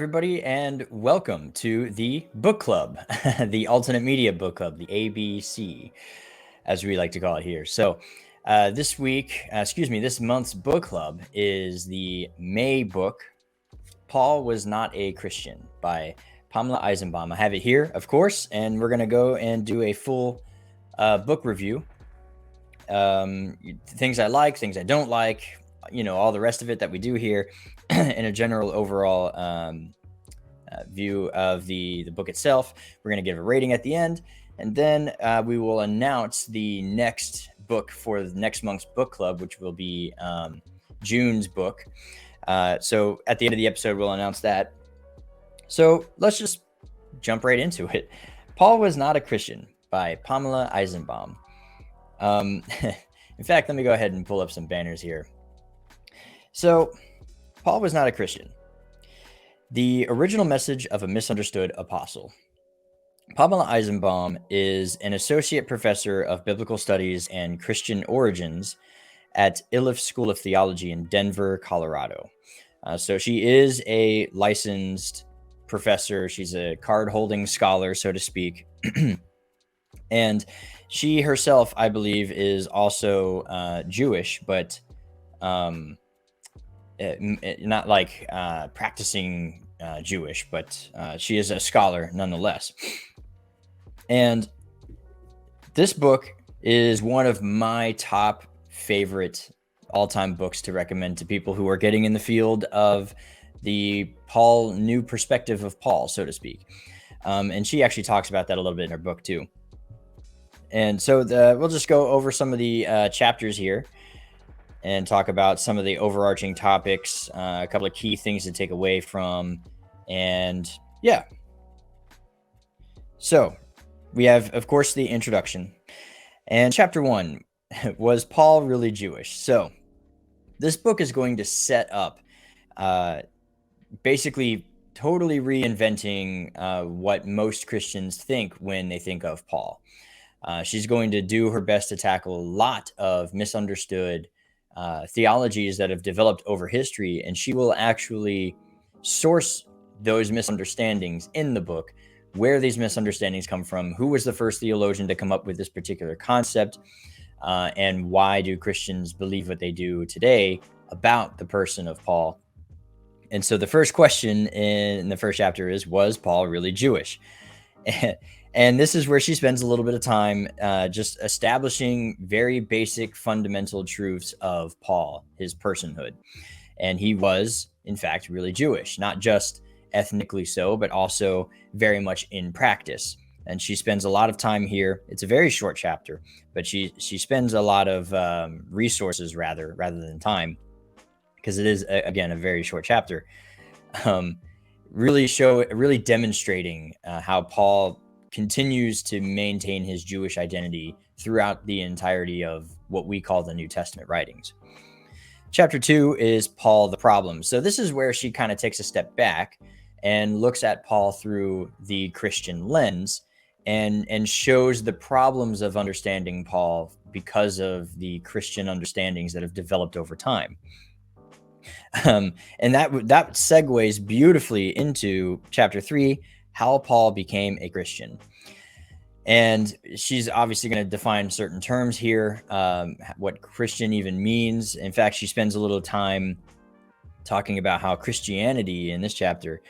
everybody, and welcome to the book club, the alternate media book club, the ABC, as we like to call it here. This month's book club is the May book, Paul Was Not a Christian by Pamela Eisenbaum. I have it here, of course, and we're going to go and do a full book review. Things I like, things I don't like, all the rest of it that we do here in a general overall view of the book itself. We're going to give a rating at the end, and then we will announce the next book for the next month's book club, which will be June's book. So at the end of the episode, we'll announce that. So let's just jump right into it. Paul Was Not a Christian by Pamela Eisenbaum. In fact, let me go ahead and pull up some banners here. So, Paul was not a Christian. The original message of a misunderstood apostle. Pamela Eisenbaum is an associate professor of biblical studies and Christian origins at Iliff School of Theology in Denver, Colorado. So she is a licensed professor. She's a card-holding scholar, so to speak. And she herself, I believe, is also Jewish, but not like practicing Jewish, but she is a scholar nonetheless. And this book is one of my top favorite all-time books to recommend to people who are getting in the field of the new perspective of Paul, so to speak. And she actually talks about that a little bit in her book too. And so we'll just go over some of the chapters here and talk about some of the overarching topics, a couple of key things to take away from. And yeah. So we have, of course, the introduction. And chapter 1, was Paul really Jewish? So this book is going to set up basically totally reinventing what most Christians think when they think of Paul. She's going to do her best to tackle a lot of misunderstood theologies that have developed over history, and she will actually source those misunderstandings in the book, where these misunderstandings come from, who was the first theologian to come up with this particular concept, and why do Christians believe what they do today about the person of Paul. And so the first question in the first chapter is, was Paul really Jewish? And this is where she spends a little bit of time just establishing very basic fundamental truths of Paul, his personhood. And he was, in fact, really Jewish, not just ethnically so, but also very much in practice. And she spends a lot of time here. It's a very short chapter, but she spends a lot of resources rather than time, because it is, again, a very short chapter, really demonstrating how Paul continues to maintain his Jewish identity throughout the entirety of what we call the New Testament writings. Chapter 2 is Paul the Problem. So this is where she kind of takes a step back and looks at Paul through the Christian lens and shows the problems of understanding Paul because of the Christian understandings that have developed over time. And that segues beautifully into chapter 3, how Paul became a Christian. And she's obviously going to define certain terms here, what Christian even means. In fact, she spends a little time talking about how Christianity in this chapter,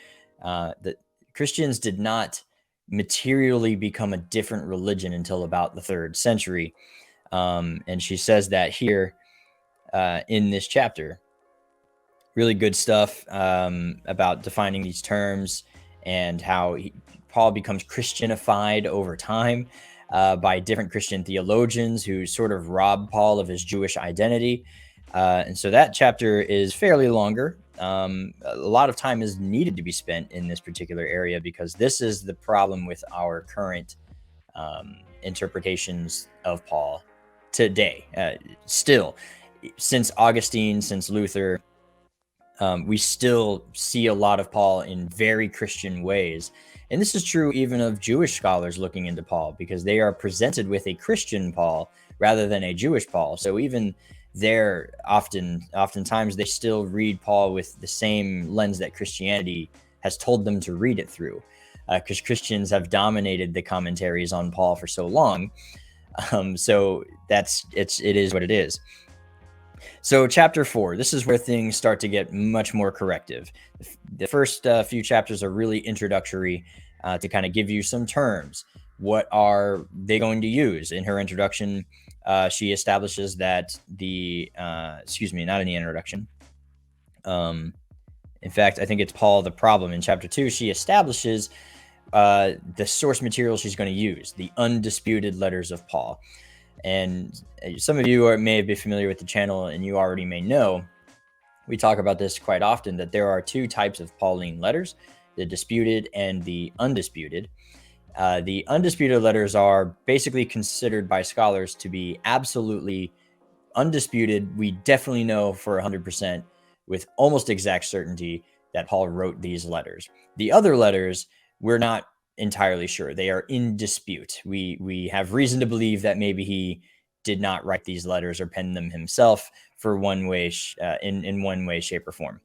that Christians did not materially become a different religion until about the 3rd century. And she says that here in this chapter. Really good stuff about defining these terms and how Paul becomes Christianified over time by different Christian theologians who sort of rob Paul of his Jewish identity. And so that chapter is fairly longer. A lot of time is needed to be spent in this particular area, because this is the problem with our current interpretations of Paul today. Still, since Augustine, since Luther, we still see a lot of Paul in very Christian ways. And this is true even of Jewish scholars looking into Paul, because they are presented with a Christian Paul rather than a Jewish Paul. So even there, oftentimes they still read Paul with the same lens that Christianity has told them to read it through, because Christians have dominated the commentaries on Paul for so long. So it is what it is. So chapter 4, this is where things start to get much more corrective. The first few chapters are really introductory to kind of give you some terms. What are they going to use? In her introduction, she establishes that not in the introduction. In fact, I think it's Paul the problem. In chapter 2, she establishes the source material she's going to use, the undisputed letters of Paul. And some of you may be familiar with the channel, and you already may know, we talk about this quite often, that there are two types of Pauline letters, the disputed and the undisputed. The undisputed letters are basically considered by scholars to be absolutely undisputed. We definitely know for 100% with almost exact certainty that Paul wrote these letters. The other letters, we're not entirely sure. They are in dispute. We have reason to believe that maybe he did not write these letters or pen them himself for one way, in one way, shape, or form.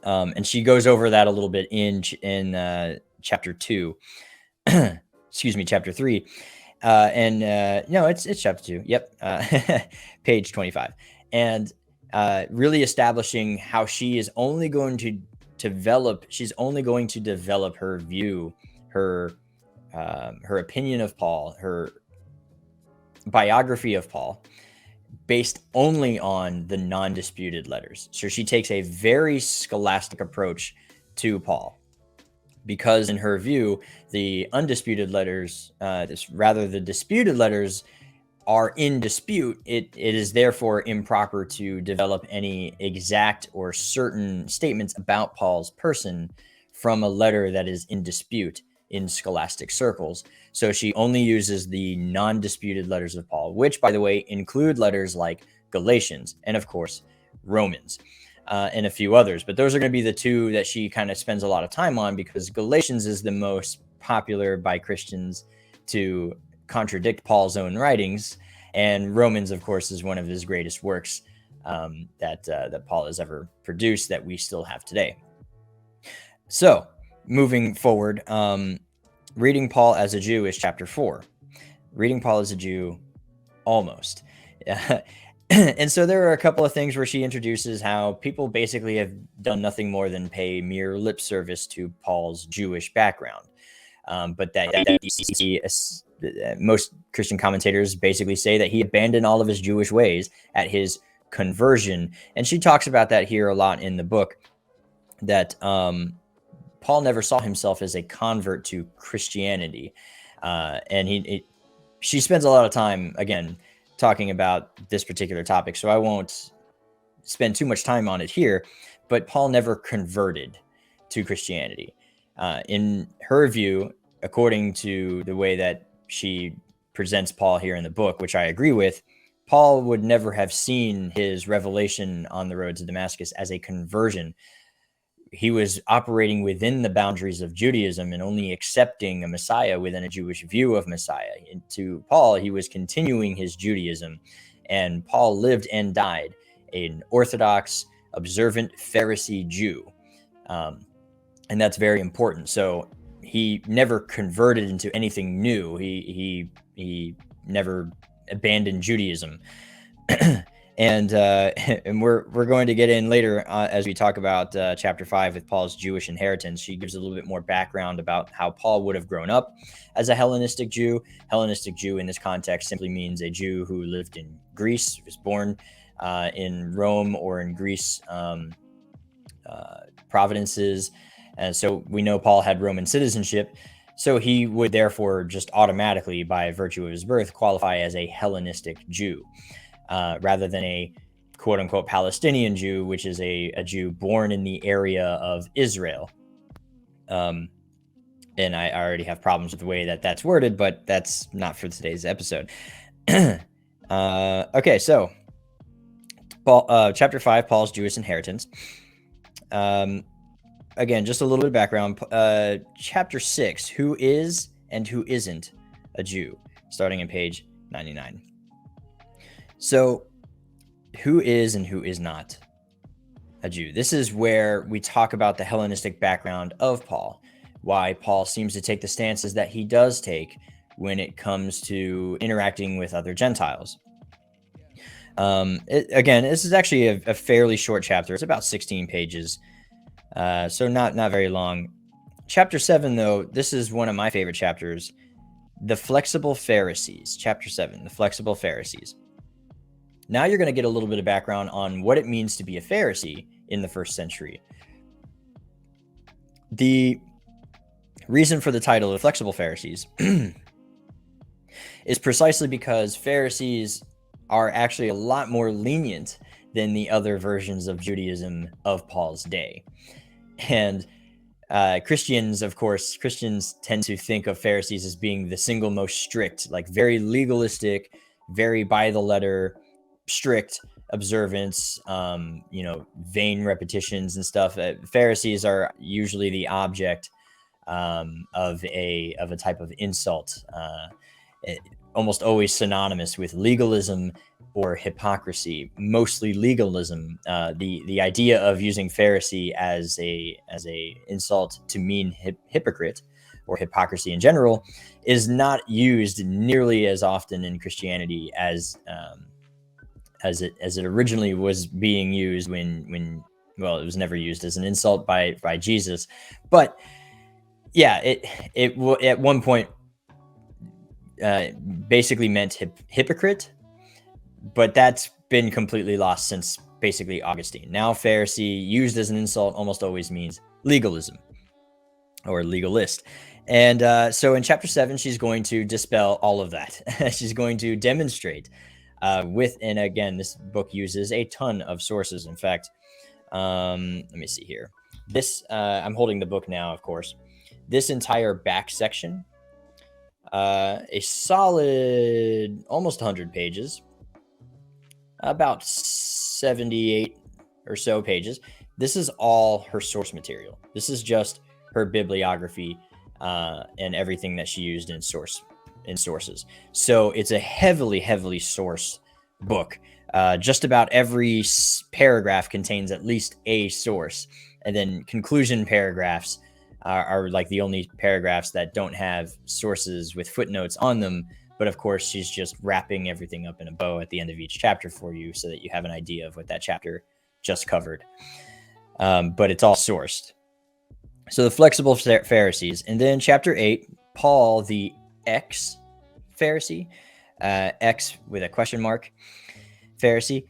And she goes over that a little bit in chapter 2. Chapter 3. No, it's chapter 2. Yep. Page 25. And really establishing how she is only going to develop her view, her opinion of Paul, her biography of Paul, based only on the non-disputed letters. So she takes a very scholastic approach to Paul, because in her view, the undisputed letters, the disputed letters, are in dispute. It is therefore improper to develop any exact or certain statements about Paul's person from a letter that is in dispute in scholastic circles. So she only uses the non-disputed letters of Paul, which, by the way, include letters like Galatians and, of course, Romans, and a few others. But those are going to be the two that she kind of spends a lot of time on, because Galatians is the most popular by Christians to contradict Paul's own writings, and Romans, of course, is one of his greatest works that Paul has ever produced, that we still have today. So moving forward, reading Paul as a Jew is chapter 4. Reading Paul as a Jew, almost. And so there are a couple of things where she introduces how people basically have done nothing more than pay mere lip service to Paul's Jewish background. But most Christian commentators basically say that he abandoned all of his Jewish ways at his conversion. And she talks about that here a lot in the book, that Paul never saw himself as a convert to Christianity. And she spends a lot of time, again, talking about this particular topic, so I won't spend too much time on it here. But Paul never converted to Christianity. In her view, according to the way that she presents Paul here in the book, which I agree with, Paul would never have seen his revelation on the road to Damascus as a conversion. He was operating within the boundaries of Judaism and only accepting a Messiah within a Jewish view of Messiah. And to Paul, he was continuing his Judaism, and Paul lived and died an Orthodox, observant Pharisee Jew. And that's very important. So he never converted into anything new. He never abandoned Judaism. And we're going to get in later as we talk about chapter 5 with Paul's Jewish inheritance. She gives a little bit more background about how Paul would have grown up as a Hellenistic Jew. Hellenistic Jew in this context simply means a Jew who lived in Greece, was born in Rome or in Greece provinces. And so we know Paul had Roman citizenship. So he would therefore just automatically, by virtue of his birth, qualify as a Hellenistic Jew. Rather than a quote-unquote Palestinian Jew, which is a Jew born in the area of Israel. And I already have problems with the way that that's worded, but that's not for today's episode. Okay, so Paul, chapter 5, Paul's Jewish inheritance. Again, just a little bit of background. Chapter 6, who is and who isn't a Jew, starting on page 99. So, who is and who is not a Jew. This is where we talk about the Hellenistic background of Paul, why Paul seems to take the stances that he does take when it comes to interacting with other Gentiles. Again, this is actually a fairly short chapter. It's about 16 pages, so not very long. Chapter 7, though, this is one of my favorite chapters, the flexible Pharisees. Chapter 7, the flexible Pharisees. Now you're going to get a little bit of background on what it means to be a Pharisee in the first century. The reason for the title of flexible Pharisees is precisely because Pharisees are actually a lot more lenient than the other versions of Judaism of Paul's day. And Christians tend to think of Pharisees as being the single most strict, like very legalistic, very by the letter, strict observance, vain repetitions and stuff. Pharisees are usually the object of a type of insult, almost always synonymous with legalism or hypocrisy, mostly legalism. The idea of using Pharisee as a insult to mean hypocrite or hypocrisy in general is not used nearly as often in Christianity as it originally was being used when it was never used as an insult by Jesus. But yeah, it at one point basically meant hypocrite, but that's been completely lost since basically Augustine. Now Pharisee, used as an insult, almost always means legalism or legalist. And so in chapter 7, she's going to dispel all of that. She's going to demonstrate and again, this book uses a ton of sources. In fact, let me see here. I'm holding the book now, of course. This entire back section, a solid almost 100 pages, about 78 or so pages. This is all her source material. This is just her bibliography and everything that she used in sources. So it's a heavily sourced book. Just about every paragraph contains at least a source, and then conclusion paragraphs are like the only paragraphs that don't have sources with footnotes on them. But of course, she's just wrapping everything up in a bow at the end of each chapter for you so that you have an idea of what that chapter just covered. But it's all sourced. So the flexible Pharisees. And then chapter 8, Paul, the ex-Pharisee, ex with a question mark, Pharisee.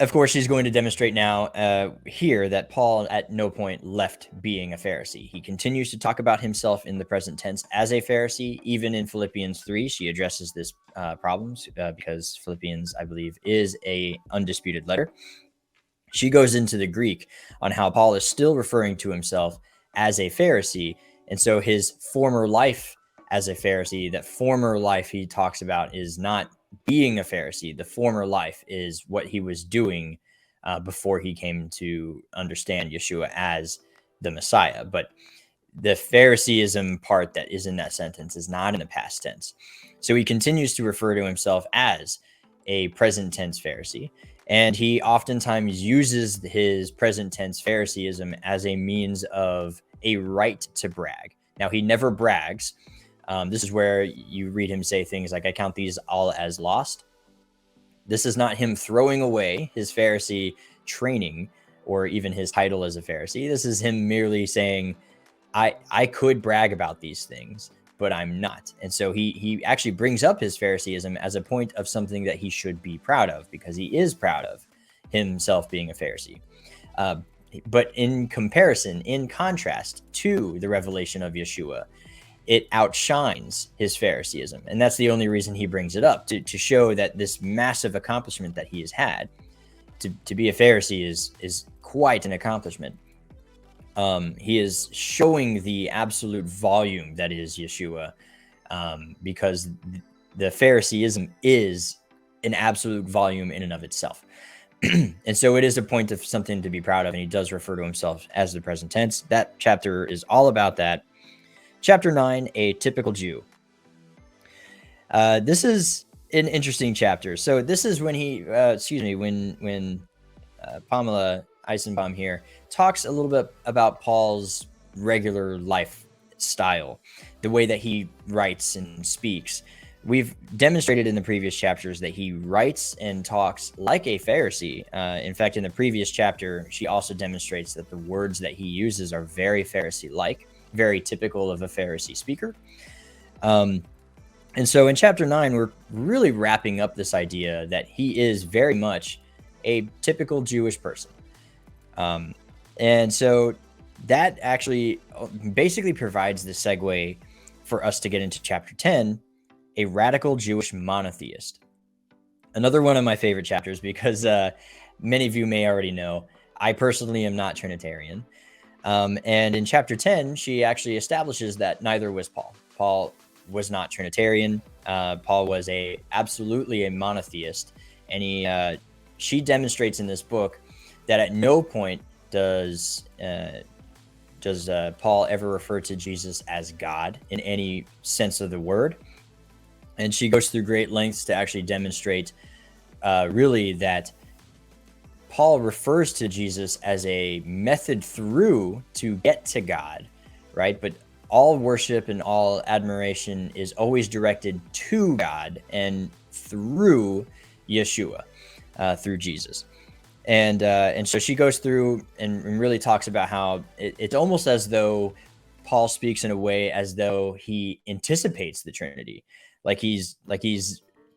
Of course, she's going to demonstrate now here that Paul at no point left being a Pharisee. He continues to talk about himself in the present tense as a Pharisee. Even in Philippians 3, she addresses this problems because Philippians, I believe, is a undisputed letter. She goes into the Greek on how Paul is still referring to himself as a Pharisee. And so his former life as a Pharisee, that former life he talks about is not being a Pharisee. The former life is what he was doing before he came to understand Yeshua as the Messiah. But the Phariseeism part that is in that sentence is not in the past tense. So he continues to refer to himself as a present tense Pharisee. And he oftentimes uses his present tense Phariseeism as a means of a right to brag. Now, he never brags. This is where you read him say things like, I count these all as lost. This is not him throwing away his Pharisee training or even his title as a Pharisee. This is him merely saying, I could brag about these things, but I'm not. And so he actually brings up his Phariseeism as a point of something that he should be proud of, because he is proud of himself being a Pharisee. But in comparison, in contrast to the revelation of Yeshua, it outshines his Phariseeism. And that's the only reason he brings it up, to show that this massive accomplishment that he has had, to be a Pharisee is quite an accomplishment. He is showing the absolute volume that is Yeshua, because the Phariseeism is an absolute volume in and of itself. And so it is a point of something to be proud of. And he does refer to himself as the present tense. That chapter is all about that. Chapter 9, a typical Jew. This is an interesting chapter. So this is when when Pamela, Eisenbaum here, talks a little bit about Paul's regular lifestyle, the way that he writes and speaks. We've demonstrated in the previous chapters that he writes and talks like a Pharisee. In fact, in the previous chapter, she also demonstrates that the words that he uses are very Pharisee-like, very typical of a Pharisee speaker. And so in chapter 9, we're really wrapping up this idea that he is very much a typical Jewish person. And so that actually basically provides the segue for us to get into chapter 10, a radical Jewish monotheist. Another one of my favorite chapters because many of you may already know, I personally am not Trinitarian. And in chapter 10, she actually establishes that neither was Paul. Paul was not Trinitarian. Paul was absolutely a monotheist. And she demonstrates in this book that at no point does Paul ever refer to Jesus as God in any sense of the word. And she goes through great lengths to actually demonstrate really that Paul refers to Jesus as a method through to get to God, right? But all worship and all admiration is always directed to God and through Yeshua, through Jesus. And so she goes through and really talks about how it's almost as though Paul speaks in a way as though he anticipates the Trinity. Like he's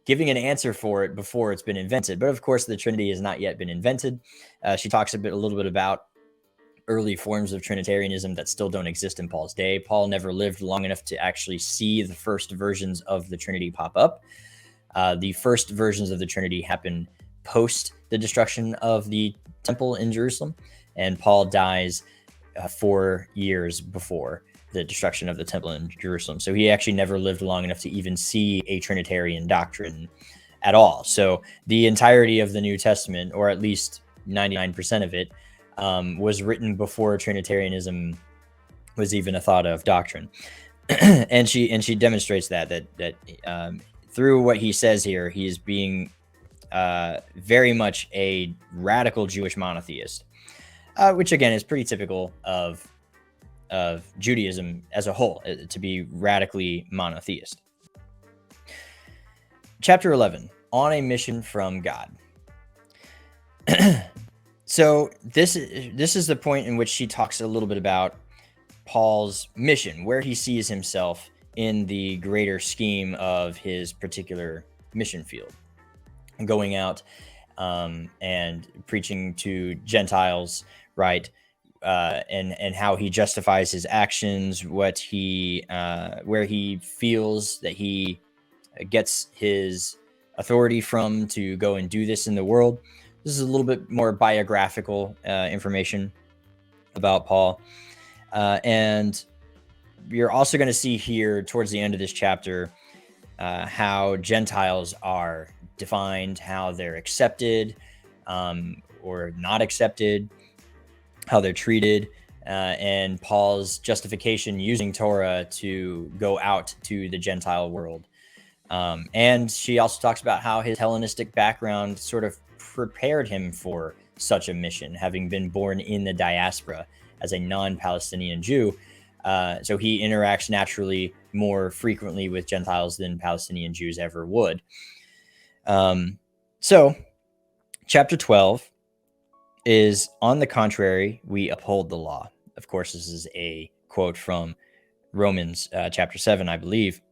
giving an answer for it before it's been invented. But of course, the Trinity has not yet been invented. She talks a little bit about early forms of Trinitarianism that still don't exist in Paul's day. Paul never lived long enough to actually see the first versions of the Trinity pop up. The first versions of the Trinity happened post the destruction of the temple in Jerusalem, and Paul dies 4 years before the destruction of the temple in Jerusalem. So he actually never lived long enough to even see a Trinitarian doctrine at all. So the entirety of the New Testament, or at least 99% of it, was written before Trinitarianism was even a thought of doctrine. and she demonstrates that through what he says here, he is being very much a radical Jewish monotheist, which again is pretty typical of Judaism as a whole, to be radically monotheist. Chapter 11, on a mission from God. So this is the point in which she talks a little bit about Paul's mission, where he sees himself in the greater scheme of his particular mission field, going out and preaching to Gentiles, right? And how he justifies his actions, where he feels that he gets his authority from to go and do this in the world. This is a little bit more biographical information about Paul. And you're also going to see here towards the end of this chapter how Gentiles are defined, how they're accepted or not accepted, how they're treated, and Paul's justification using Torah to go out to the Gentile world. And she also talks about how his Hellenistic background sort of prepared him for such a mission, having been born in the diaspora as a non-Palestinian Jew. So he interacts naturally more frequently with Gentiles than Palestinian Jews ever would. So chapter 12 is, on the contrary, we uphold the law. Of course, this is a quote from Romans chapter 7, I believe,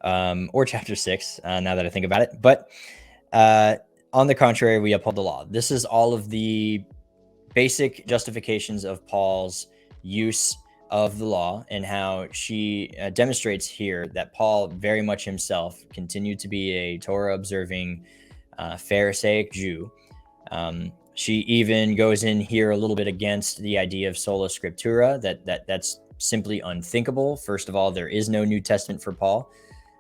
or chapter 6, now that I think about it. But on the contrary, we uphold the law. This is all of the basic justifications of Paul's use of the law, and how she demonstrates here that Paul very much himself continued to be a Torah-observing Pharisaic Jew. She even goes in here a little bit against the idea of sola scriptura, that's simply unthinkable. First of all, there is no New Testament for Paul.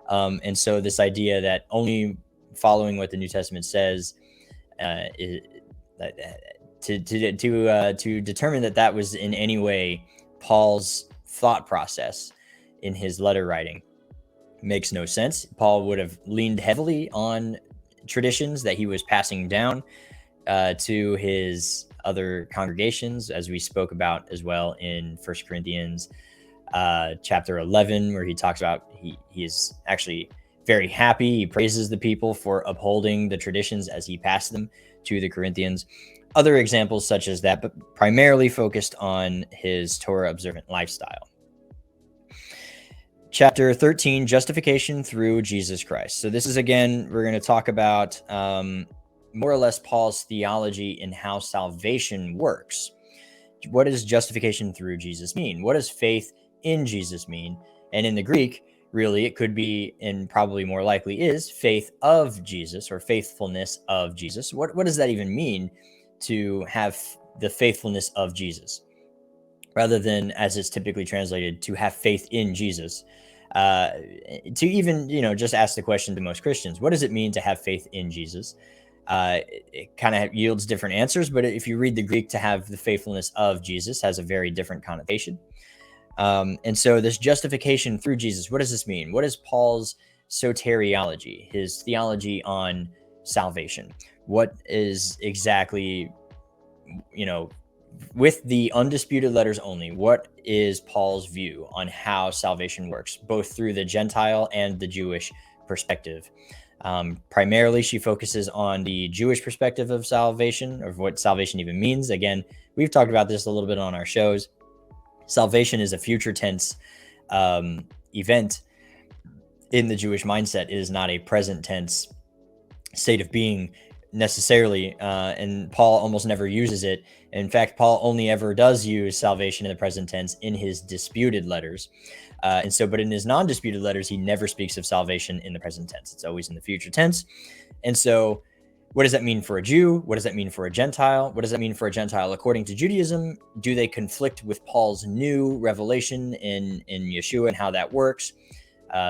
And so this idea that only following what the New Testament says to determine that was in any way Paul's thought process in his letter writing makes no sense. Paul would have leaned heavily on traditions that he was passing down to his other congregations, as we spoke about as well in 1 Corinthians chapter 11, where he talks about he is actually very happy. He praises the people for upholding the traditions as he passed them to the Corinthians. Other examples such as that, but primarily focused on his Torah observant lifestyle. Chapter 13, justification through Jesus Christ. So this is, again, we're going to talk about more or less Paul's theology and how salvation works. What does justification through Jesus mean? What does faith in Jesus mean? And in the Greek, really, it could be, and probably more likely is, faith of Jesus or faithfulness of Jesus. What does that even mean, to have the faithfulness of Jesus, rather than, as it's typically translated, to have faith in Jesus? To even, just ask the question to most Christians, what does it mean to have faith in Jesus? It kind of yields different answers, but if you read the Greek, to have the faithfulness of Jesus has a very different connotation. And so this justification through Jesus, what does this mean? What is Paul's soteriology, his theology on salvation? What is exactly, with the undisputed letters only, what is Paul's view on how salvation works, both through the Gentile and the Jewish perspective? Primarily, she focuses on the Jewish perspective of salvation, or what salvation even means. Again, we've talked about this a little bit on our shows. Salvation is a future tense event in the Jewish mindset. It is not a present tense state of being necessarily, and Paul almost never uses it. In fact, Paul only ever does use salvation in the present tense in his disputed letters. But in his non-disputed letters, he never speaks of salvation in the present tense. It's always in the future tense. And so what does that mean for a Jew? What does that mean for a Gentile? What does that mean for a Gentile according to Judaism? Do they conflict with Paul's new revelation in Yeshua and how that works?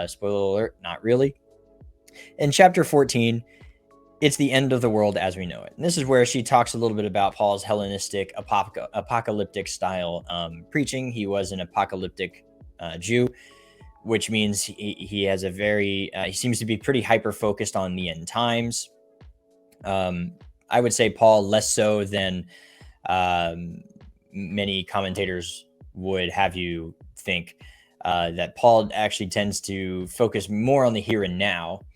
Spoiler alert, not really. In chapter 14, it's the end of the world as we know it. And this is where she talks a little bit about Paul's Hellenistic apocalyptic style preaching. He was an apocalyptic Jew, which means he has he seems to be pretty hyper focused on the end times. I would say Paul less so than many commentators would have you think, that Paul actually tends to focus more on the here and now,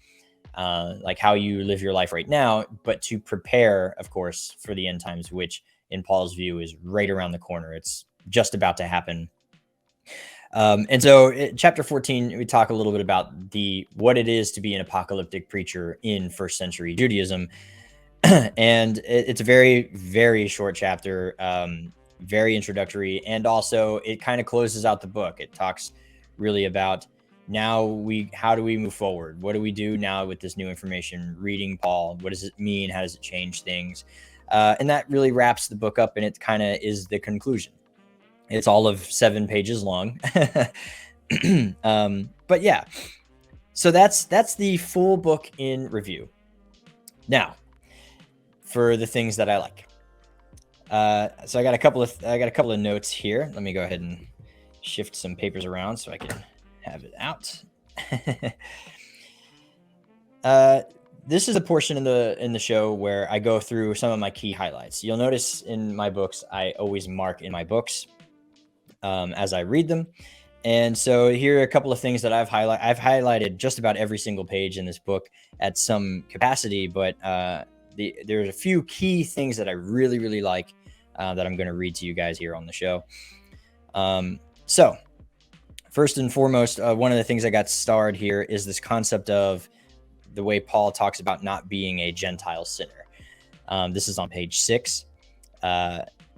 like how you live your life right now, but to prepare, of course, for the end times, which in Paul's view is right around the corner. It's just about to happen. Chapter 14, we talk a little bit about what it is to be an apocalyptic preacher in first century Judaism. And it's a very, very short chapter, very introductory. And also it kind of closes out the book. It talks really about how do we move forward? What do we do now with this new information? Reading Paul, what does it mean? How does it change things? And that really wraps the book up, and it kind of is the conclusion. It's all of 7 pages long. But yeah, so that's the full book in review. Now, for the things that I like. So I got a couple of notes here. Let me go ahead and shift some papers around so I can have it out. This is a portion in the show where I go through some of my key highlights. You'll notice in my books, I always mark in my books as I read them. And so here are a couple of things that I've highlighted just about every single page in this book at some capacity, but there's a few key things that I really, really like that I'm going to read to you guys here on the show. So first and foremost, one of the things I got starred here is this concept of the way Paul talks about not being a Gentile sinner. This is on page 6.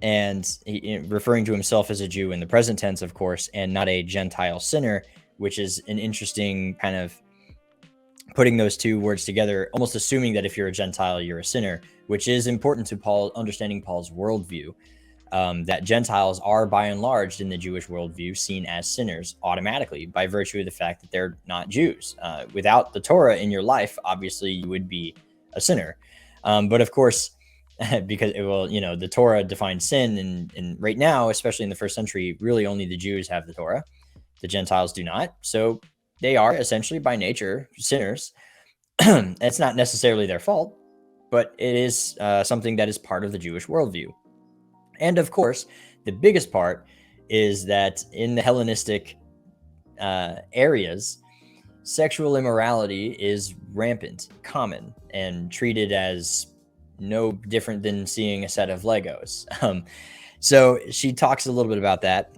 And referring to himself as a Jew in the present tense, of course, and not a Gentile sinner, which is an interesting kind of putting those two words together, almost assuming that if you're a Gentile, you're a sinner, which is important to Paul, understanding Paul's worldview, that Gentiles are by and large in the Jewish worldview seen as sinners automatically by virtue of the fact that they're not Jews. Without the Torah in your life, obviously you would be a sinner. But of course, because the Torah defines sin, and right now, especially in the first century, really only the Jews have the Torah. The Gentiles do not. So they are essentially by nature sinners. It's not necessarily their fault, but it is something that is part of the Jewish worldview. And of course, the biggest part is that in the Hellenistic areas, sexual immorality is rampant, common, and treated as no different than seeing a set of Legos. So she talks a little bit about that,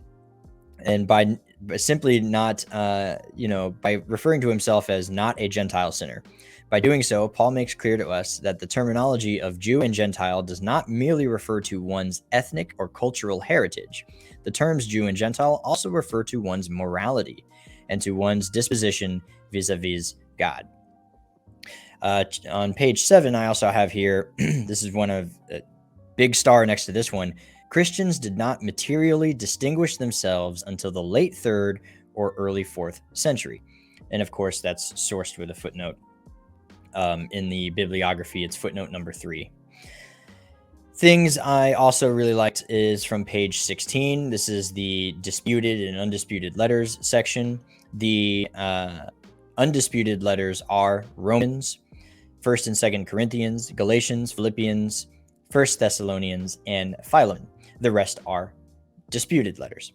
and by simply not, by referring to himself as not a Gentile sinner. By doing so, Paul makes clear to us that the terminology of Jew and Gentile does not merely refer to one's ethnic or cultural heritage. The terms Jew and Gentile also refer to one's morality and to one's disposition vis-a-vis God. On page 7, I also have here, this is one of a big star next to this one. Christians did not materially distinguish themselves until the late 3rd or early 4th century. And of course, that's sourced with a footnote. In the bibliography, it's footnote number 3. Things I also really liked is from page 16. This is the disputed and undisputed letters section. The undisputed letters are Romans, 1st and 2nd Corinthians, Galatians, Philippians, 1st Thessalonians, and Philemon. The rest are disputed letters.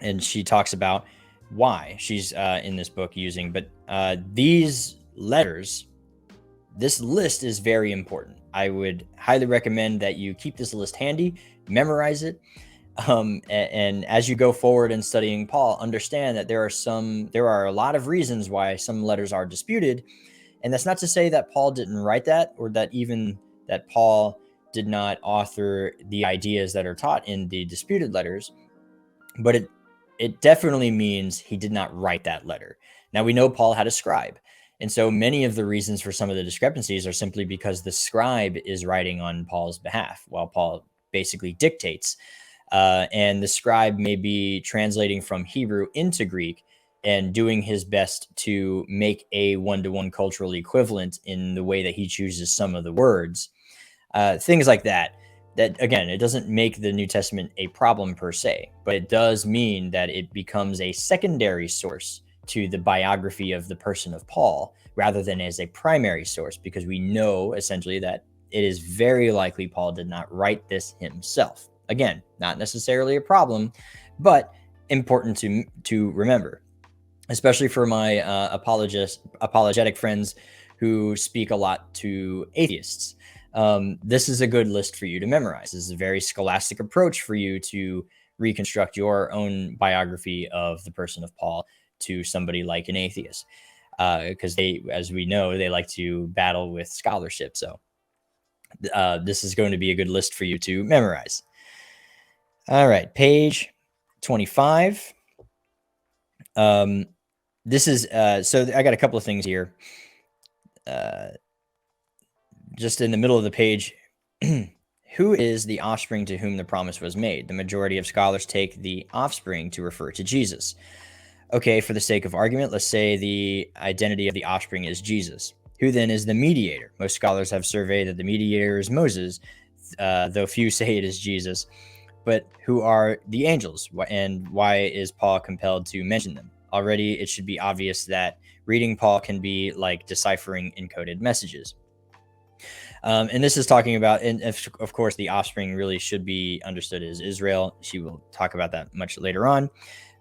And she talks about why she's in this book using, but these letters, this list is very important. I would highly recommend that you keep this list handy, memorize it, and as you go forward in studying Paul, understand that there are a lot of reasons why some letters are disputed. And that's not to say that Paul didn't write that, or that even that Paul did not author the ideas that are taught in the disputed letters, but it definitely means he did not write that letter. Now, we know Paul had a scribe, and so many of the reasons for some of the discrepancies are simply because the scribe is writing on Paul's behalf while Paul basically dictates, and the scribe may be translating from Hebrew into Greek and doing his best to make a one-to-one cultural equivalent in the way that he chooses some of the words. Things like that, again, it doesn't make the New Testament a problem per se, but it does mean that it becomes a secondary source to the biography of the person of Paul rather than as a primary source, because we know essentially that it is very likely Paul did not write this himself. Again, not necessarily a problem, but important to remember, especially for my apologetic friends who speak a lot to atheists. This is a good list for you to memorize. This is a very scholastic approach for you to reconstruct your own biography of the person of Paul to somebody like an atheist, because as we know, they like to battle with scholarship. So this is going to be a good list for you to memorize. All right, page 25. This is so I got a couple of things here. Just in the middle of the page, who is the offspring to whom the promise was made? The majority of scholars take the offspring to refer to Jesus. Okay, for the sake of argument, let's say the identity of the offspring is Jesus. Who then is the mediator? Most scholars have surveyed that the mediator is Moses, though few say it is Jesus. But who are the angels, and why is Paul compelled to mention them? Already, it should be obvious that reading Paul can be like deciphering encoded messages. And this is talking about, and of course, the offspring really should be understood as Israel. She will talk about that much later on.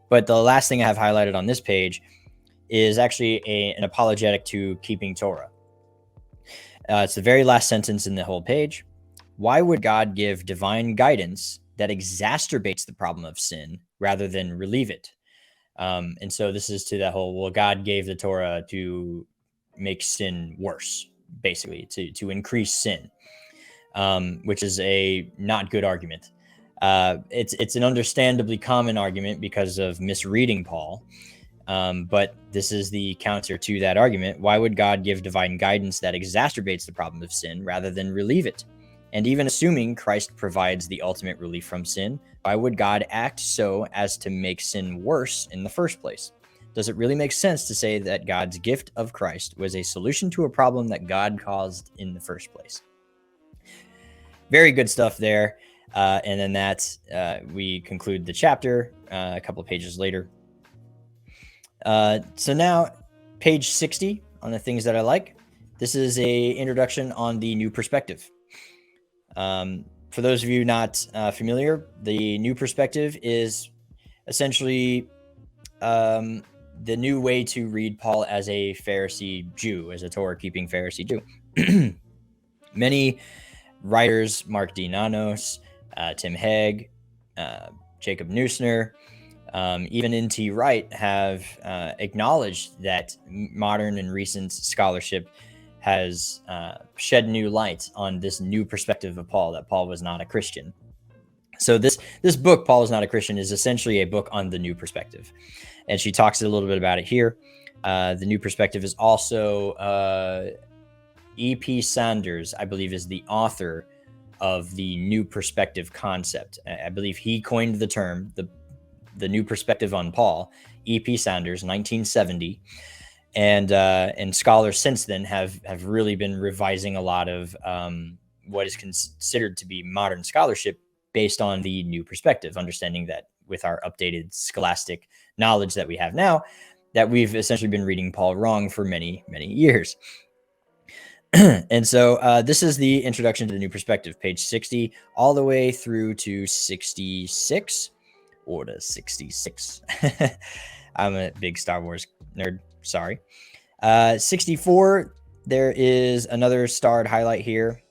But the last thing I have highlighted on this page is actually an apologetic to keeping Torah. It's the very last sentence in the whole page. Why would God give divine guidance that exacerbates the problem of sin rather than relieve it? And so this is to that whole, well, God gave the Torah to make sin worse, basically, to increase sin, which is a not good argument. It's an understandably common argument because of misreading Paul. But this is the counter to that argument. Why would God give divine guidance that exacerbates the problem of sin rather than relieve it? And even assuming Christ provides the ultimate relief from sin, why would God act so as to make sin worse in the first place? Does it really make sense to say that God's gift of Christ was a solution to a problem that God caused in the first place? Very good stuff there. And then we conclude the chapter a couple of pages later. So now, page 60 on the things that I like. This is a introduction on the new perspective. For those of you not familiar, the new perspective is essentially the new way to read Paul as a Pharisee Jew, as a Torah-keeping Pharisee Jew. Many writers, Mark D. Nanos, Tim Hegg, Jacob Neusner, even N.T. Wright have acknowledged that modern and recent scholarship has shed new light on this new perspective of Paul, that Paul was not a Christian. So this book, Paul is Not a Christian, is essentially a book on the new perspective. And she talks a little bit about it here. The new perspective is also E.P. Sanders, I believe, is the author of the new perspective concept. I believe he coined the term, the new perspective on Paul, E.P. Sanders, 1970. And scholars since then have really been revising a lot of what is considered to be modern scholarship based on the new perspective, understanding that with our updated scholastic knowledge that we have now, that we've essentially been reading Paul wrong for many, many years. And so this is the introduction to the new perspective, page 60, all the way through to 66, or to 66. I'm a big Star Wars nerd, sorry. 64, there is another starred highlight here.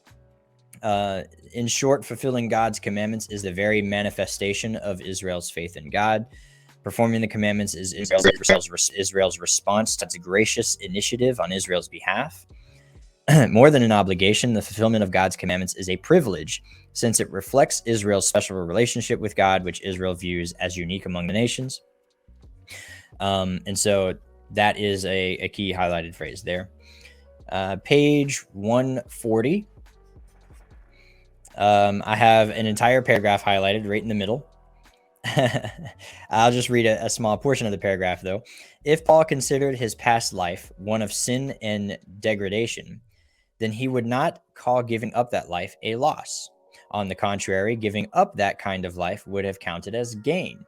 In short, fulfilling God's commandments is the very manifestation of Israel's faith in God. Performing the commandments is Israel's response to God's gracious initiative on Israel's behalf. More than an obligation, the fulfillment of God's commandments is a privilege, since it reflects Israel's special relationship with God, which Israel views as unique among the nations. And so that is a key highlighted phrase there. Page 140. I have an entire paragraph highlighted right in the middle. I'll just read a small portion of the paragraph, though. If Paul considered his past life one of sin and degradation, then he would not call giving up that life a loss. On the contrary, giving up that kind of life would have counted as gain.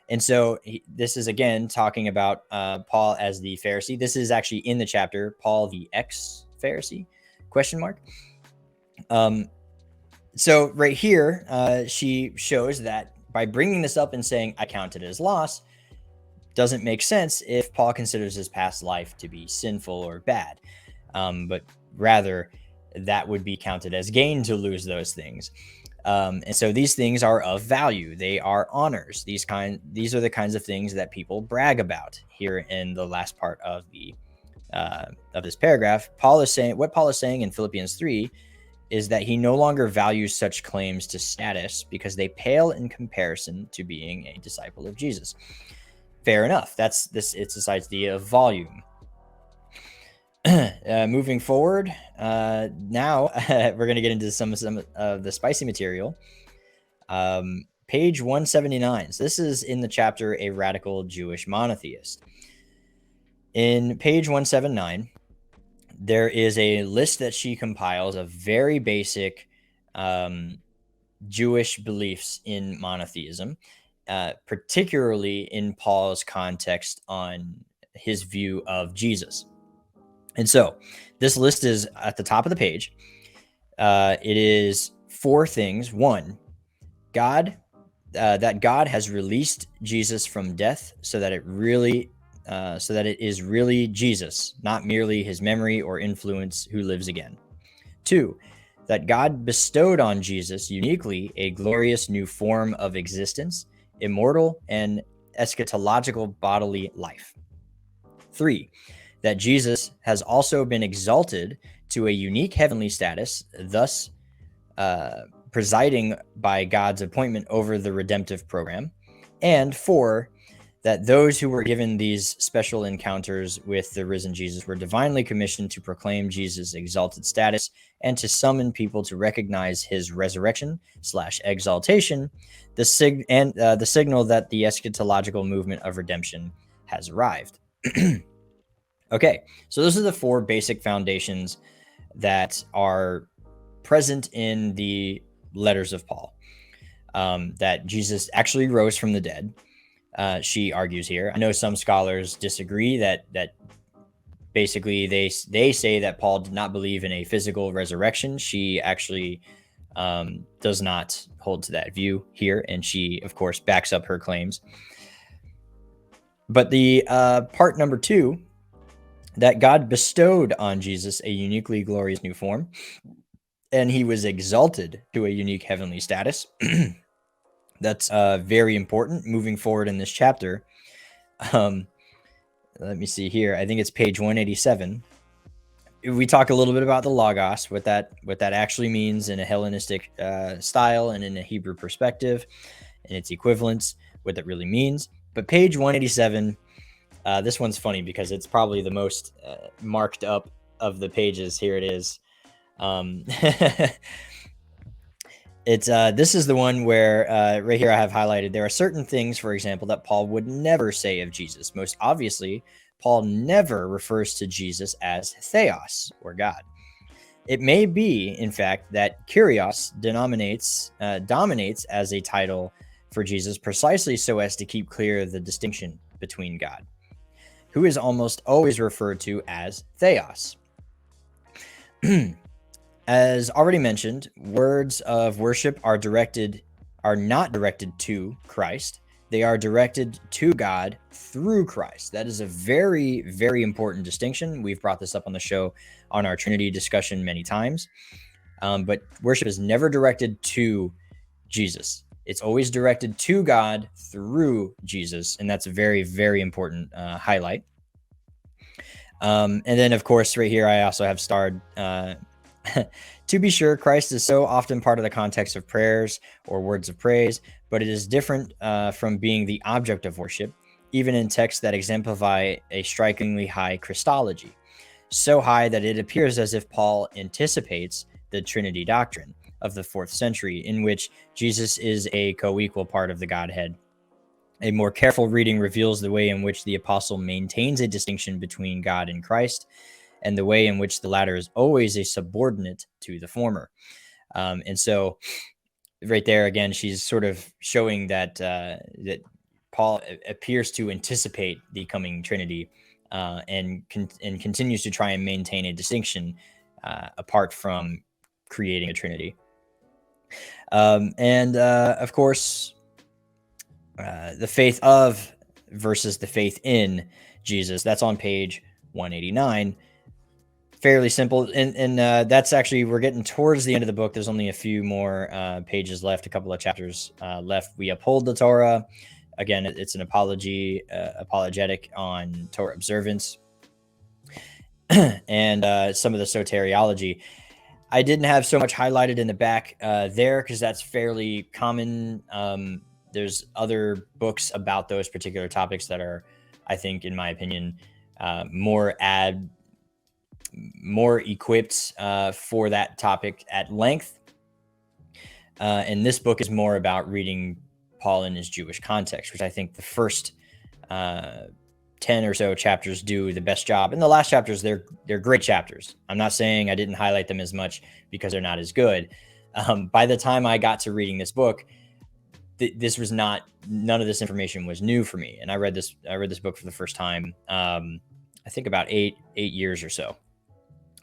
And so this is, again, talking about Paul as the Pharisee. This is actually in the chapter, Paul the ex-Pharisee, ? So right here, she shows that by bringing this up and saying, I count it as loss, doesn't make sense if Paul considers his past life to be sinful or bad. But rather, that would be counted as gain to lose those things. And so these things are of value. They are honors. These are the kinds of things that people brag about here in the last part of this paragraph. What Paul is saying in Philippians 3 is that he no longer values such claims to status because they pale in comparison to being a disciple of Jesus. Fair enough. It's this idea of volume. Moving forward, now we're going to get into some of the spicy material. Page 179. So this is in the chapter A Radical Jewish Monotheist. In page 179, there is a list that she compiles of very basic Jewish beliefs in monotheism, particularly in Paul's context on his view of Jesus. And so this list is at the top of the page. It is 4 things. 1, that God has released Jesus from death so that it is really Jesus, not merely his memory or influence who lives again. 2, that God bestowed on Jesus uniquely a glorious new form of existence, immortal and eschatological bodily life. 3, that Jesus has also been exalted to a unique heavenly status, thus presiding by God's appointment over the redemptive program. And 4, that those who were given these special encounters with the risen Jesus were divinely commissioned to proclaim Jesus' exalted status and to summon people to recognize his resurrection/exaltation, the signal that the eschatological movement of redemption has arrived. Okay, so those are the 4 basic foundations that are present in the letters of Paul. That Jesus actually rose from the dead. She argues here. I know some scholars disagree that basically they say that Paul did not believe in a physical resurrection. She actually does not hold to that view here, and she, of course, backs up her claims. But the part number 2, that God bestowed on Jesus a uniquely glorious new form, and he was exalted to a unique heavenly status. That's very important moving forward in this chapter. Let me see here. I think it's page 187. We talk a little bit about the Logos, what that actually means in a Hellenistic style and in a Hebrew perspective, and its equivalents, what that really means. But page 187, this one's funny because it's probably the most marked up of the pages. Here it is. This is the one where right here I have highlighted, there are certain things, for example, that Paul would never say of Jesus. Most obviously, Paul never refers to Jesus as theos, or God. It may be, in fact, that kurios dominates as a title for Jesus precisely so as to keep clear the distinction between God, who is almost always referred to as theos. As already mentioned, words of worship are not directed to Christ. They are directed to God through Christ. That is a very, very important distinction. We've brought this up on the show on our Trinity discussion many times. But worship is never directed to Jesus. It's always directed to God through Jesus. And that's a very, very important highlight. And then, of course, right here, I also have starred to be sure, Christ is so often part of the context of prayers or words of praise, but it is different from being the object of worship, even in texts that exemplify a strikingly high Christology, so high that it appears as if Paul anticipates the Trinity doctrine of the 4th century, in which Jesus is a co-equal part of the Godhead. A more careful reading reveals the way in which the apostle maintains a distinction between God and Christ, and the way in which the latter is always a subordinate to the former. And so right there, again, she's sort of showing that that Paul appears to anticipate the coming Trinity and continues to try and maintain a distinction apart from creating a Trinity. Of course, the faith of versus the faith in Jesus, that's on page 189. Fairly simple, and that's actually, we're getting towards the end of the book. There's only a few more pages left, a couple of chapters left. We uphold the Torah. Again, it's an apologetic on Torah observance and some of the soteriology. I didn't have so much highlighted in the back there because that's fairly common. There's other books about those particular topics that are, I think, in my opinion, more equipped for that topic at length. And this book is more about reading Paul in his Jewish context, which I think the first 10 or so chapters do the best job. And the last chapters, they're great chapters. I'm not saying I didn't highlight them as much because they're not as good. By the time I got to reading this book, none of this information was new for me. And I read this book for the first time, I think about eight years or so.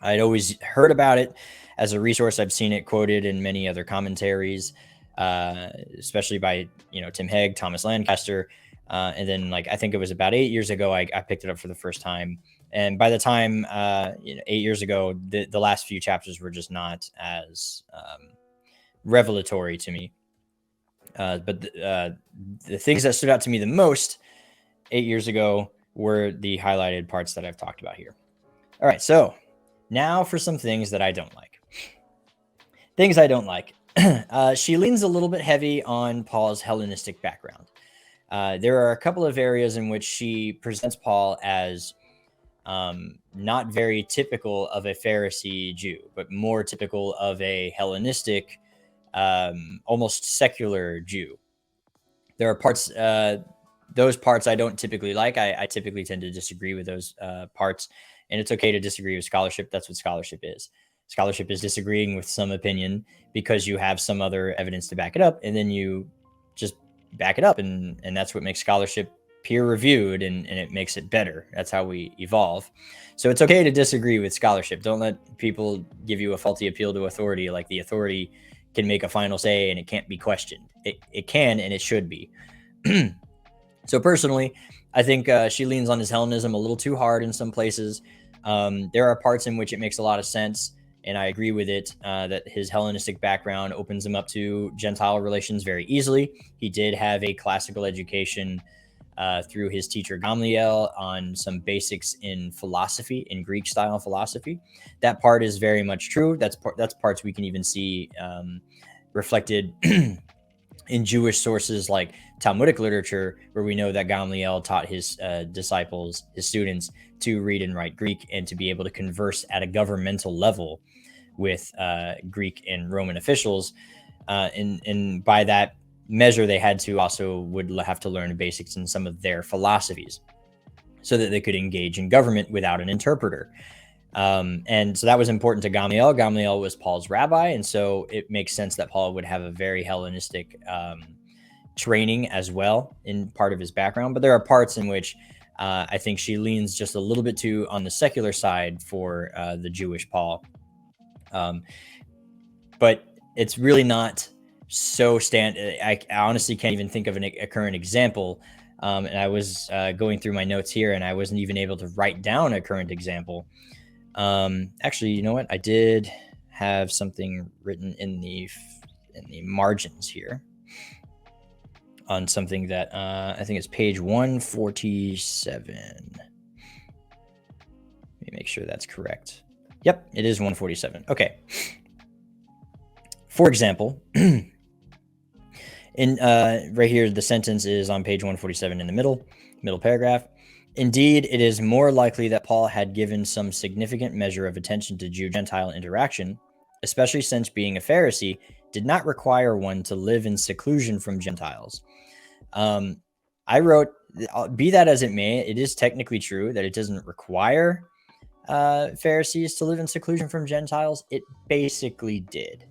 I'd always heard about it as a resource. I've seen it quoted in many other commentaries, especially by, Tim Hegg, Thomas Lancaster. And then I think it was about 8 years ago, I picked it up for the first time. And by the time, 8 years ago, the last few chapters were just not as revelatory to me. But the things that stood out to me the most 8 years ago were the highlighted parts that I've talked about here. All right, so now for some things that I don't like. Things I don't like. She leans a little bit heavy on Paul's Hellenistic background. There are a couple of areas in which she presents Paul as not very typical of a Pharisee Jew, but more typical of a Hellenistic, almost secular Jew. There are parts, those parts I don't typically like. I typically tend to disagree with those parts. And it's okay to disagree with scholarship. That's what scholarship is. Scholarship is disagreeing with some opinion because you have some other evidence to back it up, and then you just back it up, and that's what makes scholarship peer-reviewed, and it makes it better. That's how we evolve. So it's okay to disagree with scholarship. Don't let people give you a faulty appeal to authority, like the authority can make a final say and it can't be questioned. It can and it should be. So personally, I think she leans on his Hellenism a little too hard in some places. There are parts in which it makes a lot of sense, and I agree with it, that his Hellenistic background opens him up to Gentile relations very easily. He did have a classical education through his teacher Gamaliel on some basics in philosophy, in Greek style philosophy. That part is very much true. That's parts we can even see reflected in Jewish sources like Talmudic literature, where we know that Gamaliel taught his disciples, his students, to read and write Greek and to be able to converse at a governmental level with Greek and Roman officials. And by that measure, they would have to learn basics in some of their philosophies so that they could engage in government without an interpreter. And so that was important to Gamaliel. Gamaliel was Paul's rabbi, and so it makes sense that Paul would have a very Hellenistic training as well in part of his background. But there are parts in which I think she leans just a little bit too on the secular side for the Jewish Paul. But it's really not so I honestly can't even think of a current example. And I was going through my notes here, and I wasn't even able to write down a current example. Actually, you know what? I did have something written in the margins here on something that I think it's page 147. Let me make sure that's correct. Yep, it is 147. Okay. For example, in right here, the sentence is on page 147 in the middle paragraph. Indeed, it is more likely that Paul had given some significant measure of attention to Jew-Gentile interaction, especially since being a Pharisee did not require one to live in seclusion from Gentiles. I wrote, be that as it may, it is technically true that it doesn't require Pharisees to live in seclusion from Gentiles. It basically did.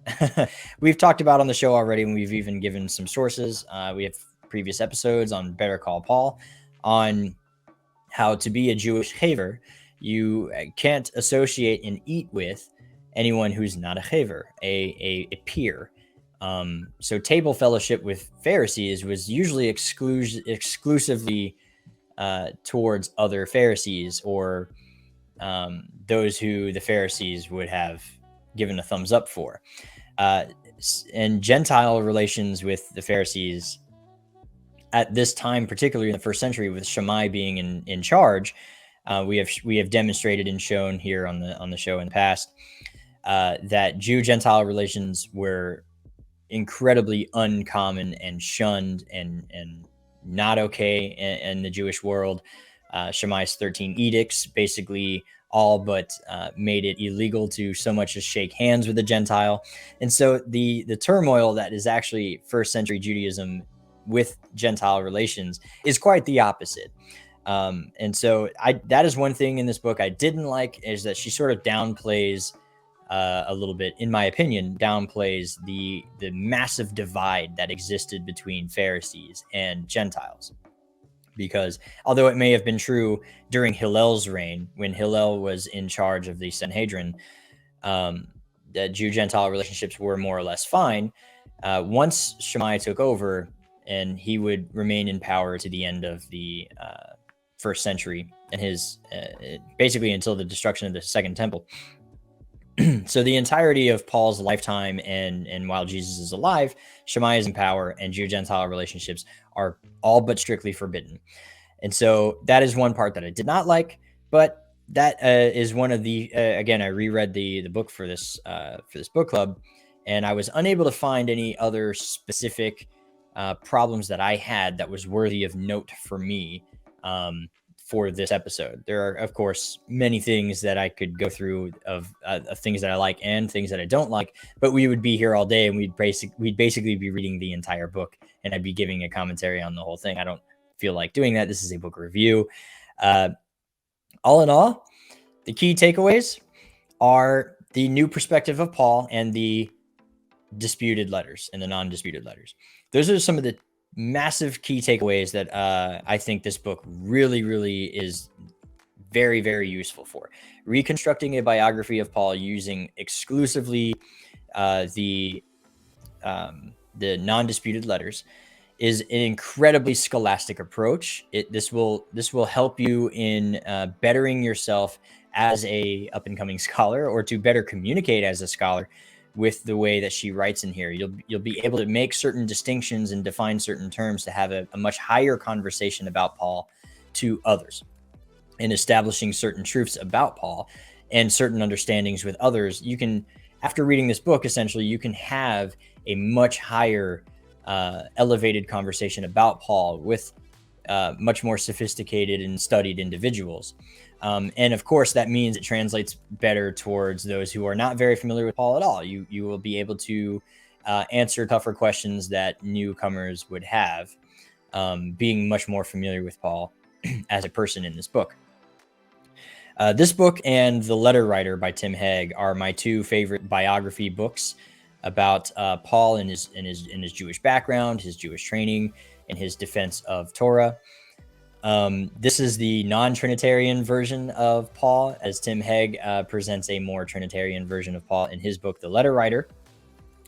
We've talked about on the show already, and we've even given some sources. We have previous episodes on Better Call Paul on how to be a Jewish chaver. You can't associate and eat with anyone who's not a chaver, a peer. So table fellowship with Pharisees was usually exclusively towards other Pharisees, or those who the Pharisees would have given a thumbs up for. And Gentile relations with the Pharisees at this time, particularly in the first century, with Shammai being in charge, we have demonstrated and shown here on the show in the past that Jew-Gentile relations were incredibly uncommon and shunned and not okay in the Jewish world. Shammai's 13 edicts basically all but made it illegal to so much as shake hands with a Gentile. And so the turmoil that is actually first century Judaism with Gentile relations is quite the opposite. And so that is one thing in this book I didn't like, is that she sort of downplays a little bit, in my opinion, downplays the massive divide that existed between Pharisees and Gentiles. Because although it may have been true during Hillel's reign, when Hillel was in charge of the Sanhedrin, that Jew-Gentile relationships were more or less fine. Once Shammai took over, and he would remain in power to the end of the first century, and his basically until the destruction of the Second Temple. So the entirety of Paul's lifetime and while Jesus is alive, Shammai is in power, and Jew-Gentile relationships are all but strictly forbidden. And so that is one part that I did not like, but that is one of the, again, I reread the book for this book club, and I was unable to find any other specific problems that I had that was worthy of note for me for this episode. There are, of course, many things that I could go through of things that I like and things that I don't like, but we would be here all day, and we'd basically be reading the entire book, and I'd be giving a commentary on the whole thing. I don't feel like doing that. This is a book review. All in all, the key takeaways are the new perspective of Paul and the disputed letters and the non-disputed letters. Those are some of the massive key takeaways that I think this book really, really is very, very useful for. Reconstructing a biography of Paul using exclusively the the non-disputed letters, is an incredibly scholastic approach. This will help you in bettering yourself as a up-and-coming scholar, or to better communicate as a scholar with the way that she writes in here. You'll be able to make certain distinctions and define certain terms to have a much higher conversation about Paul to others, and establishing certain truths about Paul and certain understandings with others. You can, after reading this book, essentially, you can have a much higher elevated conversation about Paul with much more sophisticated and studied individuals. And of course, that means it translates better towards those who are not very familiar with Paul at all. You will be able to answer tougher questions that newcomers would have, being much more familiar with Paul as a person in this book. This book and The Letter Writer by Tim Hegg are my two favorite biography books about Paul and his Jewish background, his Jewish training, and his defense of Torah. This is the non-Trinitarian version of Paul, as Tim Hegg presents a more Trinitarian version of Paul in his book, The Letter Writer.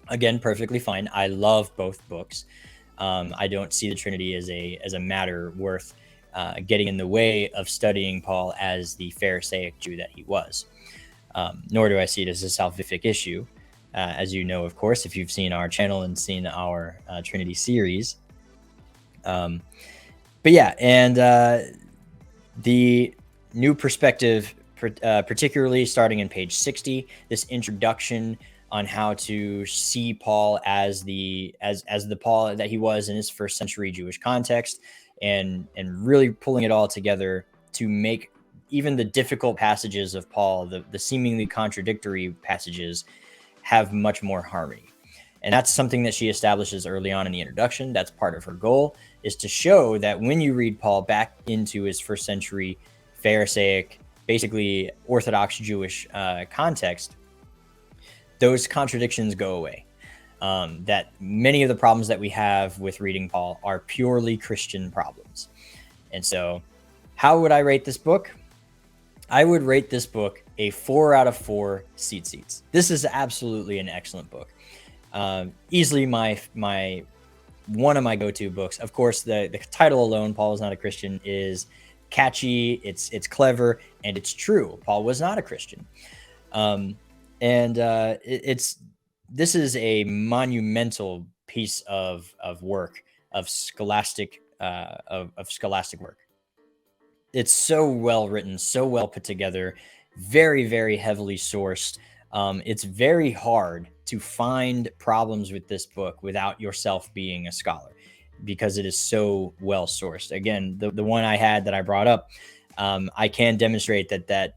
Again, perfectly fine. I love both books. I don't see the Trinity as a matter worth getting in the way of studying Paul as the Pharisaic Jew that he was. Nor do I see it as a salvific issue. As you know, of course, if you've seen our channel and seen our Trinity series. But yeah, and the new perspective, particularly starting in page 60, this introduction on how to see Paul as the Paul that he was in his first century Jewish context, and really pulling it all together to make even the difficult passages of Paul, the seemingly contradictory passages, have much more harmony. And that's something that she establishes early on in the introduction. That's part of her goal, is to show that when you read Paul back into his first century Pharisaic, basically Orthodox Jewish context, those contradictions go away. That many of the problems that we have with reading Paul are purely Christian problems. And so how would I rate this book? I would rate this book a 4 out of 4 seats. This is absolutely an excellent book. Easily my one of my go-to books. Of course, the title alone, Paul is not a Christian, is catchy, it's clever, and it's true. Paul was not a Christian. This is a monumental piece of work, of scholastic work. It's so well written, so well put together, very, very heavily sourced. It's very hard to find problems with this book without yourself being a scholar, because it is so well sourced. Again, the one I had that I brought up, I can demonstrate that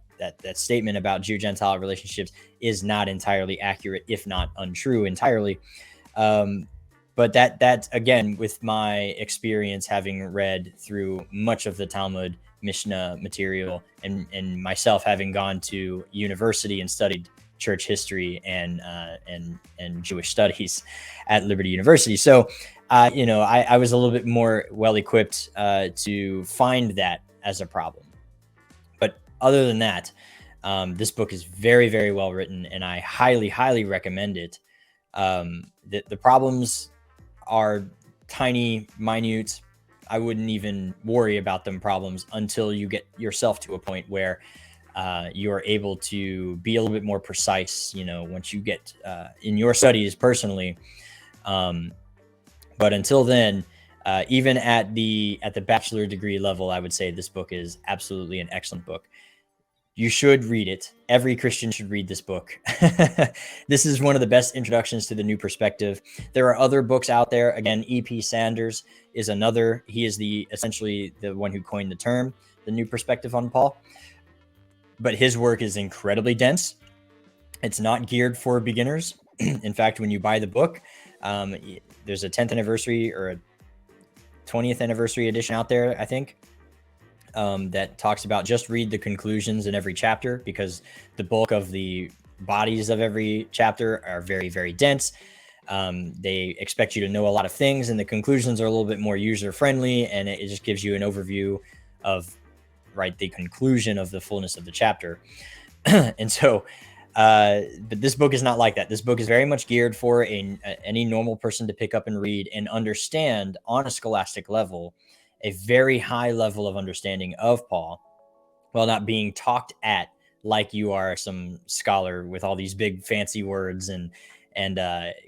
statement about Jew-Gentile relationships is not entirely accurate, if not untrue entirely. But that again, with my experience having read through much of the Talmud, Mishnah material, and myself having gone to university and studied church history and Jewish studies at Liberty University. So, I was a little bit more well-equipped to find that as a problem. But other than that, this book is very, very well written, and I highly, highly recommend it. The problems are tiny, minute. I wouldn't even worry about them problems until you get yourself to a point where you're able to be a little bit more precise, once you get in your studies personally. But until then, even at the bachelor degree level, I would say this book is absolutely an excellent book. You should read it. Every Christian should read this book. This is one of the best introductions to the new perspective. There are other books out there. Again, E.P. Sanders is another. He is essentially the one who coined the term, the new perspective on Paul. But his work is incredibly dense. It's not geared for beginners. In fact, when you buy the book, there's a 10th anniversary or a 20th anniversary edition out there, I think, that talks about just read the conclusions in every chapter, because the bulk of the bodies of every chapter are very, very dense. They expect you to know a lot of things, and the conclusions are a little bit more user-friendly, and it just gives you an overview of the conclusion of the fullness of the chapter. And so But this book is not like that. This book is very much geared for any normal person to pick up and read and understand on a scholastic level, a very high level of understanding of Paul, while not being talked at like you are some scholar with all these big fancy words and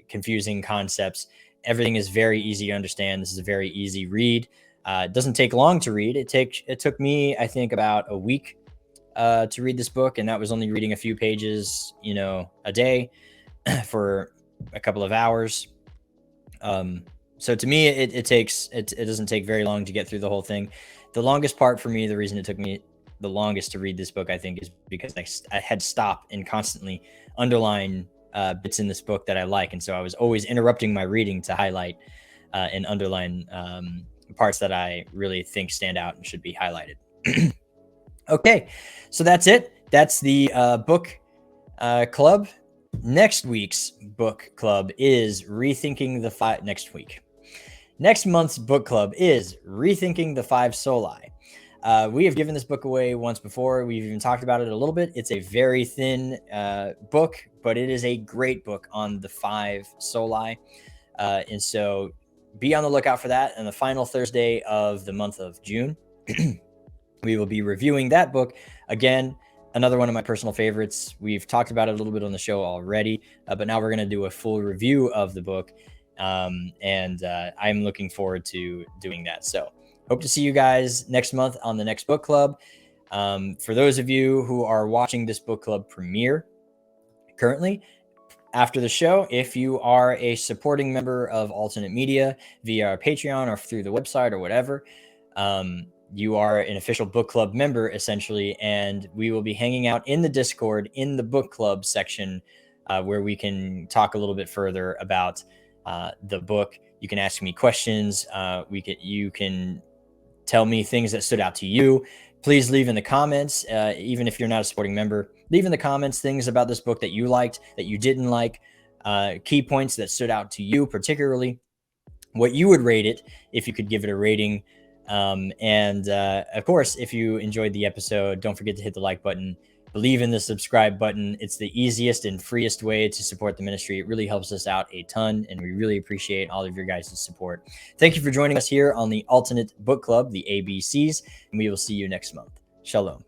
confusing concepts. Everything is very easy to understand. This is a very easy read. It doesn't take long to read. It took me, I think, about a week to read this book, and that was only reading a few pages, a day for a couple of hours. So to me, it doesn't take very long to get through the whole thing. The longest part for me, the reason it took me the longest to read this book, I think, is because I had to stop and constantly underline bits in this book that I like. And so I was always interrupting my reading to highlight and underline parts that I really think stand out and should be highlighted. Okay, so that's it. That's the book club. Next week's book club is Rethinking the Five. Next month's book club is Rethinking the Five Soli. We have given this book away once before. We've even talked about it a little bit. It's a very thin book, but it is a great book on the five soli. And so be on the lookout for that. On the final Thursday of the month of June, we will be reviewing that book. Again, another one of my personal favorites. We've talked about it a little bit on the show already, but now we're going to do a full review of the book. And I'm looking forward to doing that. So hope to see you guys next month on the next book club. For those of you who are watching this book club premiere currently, after the show, if you are a supporting member of Alternate Media via our Patreon or through the website or whatever, you are an official book club member, essentially, and we will be hanging out in the Discord in the book club section where we can talk a little bit further about the book. You can ask me questions. You can tell me things that stood out to you. Please leave in the comments, even if you're not a supporting member, leave in the comments things about this book that you liked, that you didn't like, key points that stood out to you, particularly what you would rate it if you could give it a rating. And of course, if you enjoyed the episode, don't forget to hit the like button. Believe in the subscribe button. It's the easiest and freest way to support the ministry. It really helps us out a ton, and we really appreciate all of your guys' support. Thank you for joining us here on the Alternate Book Club, the ABCs, and we will see you next month. Shalom.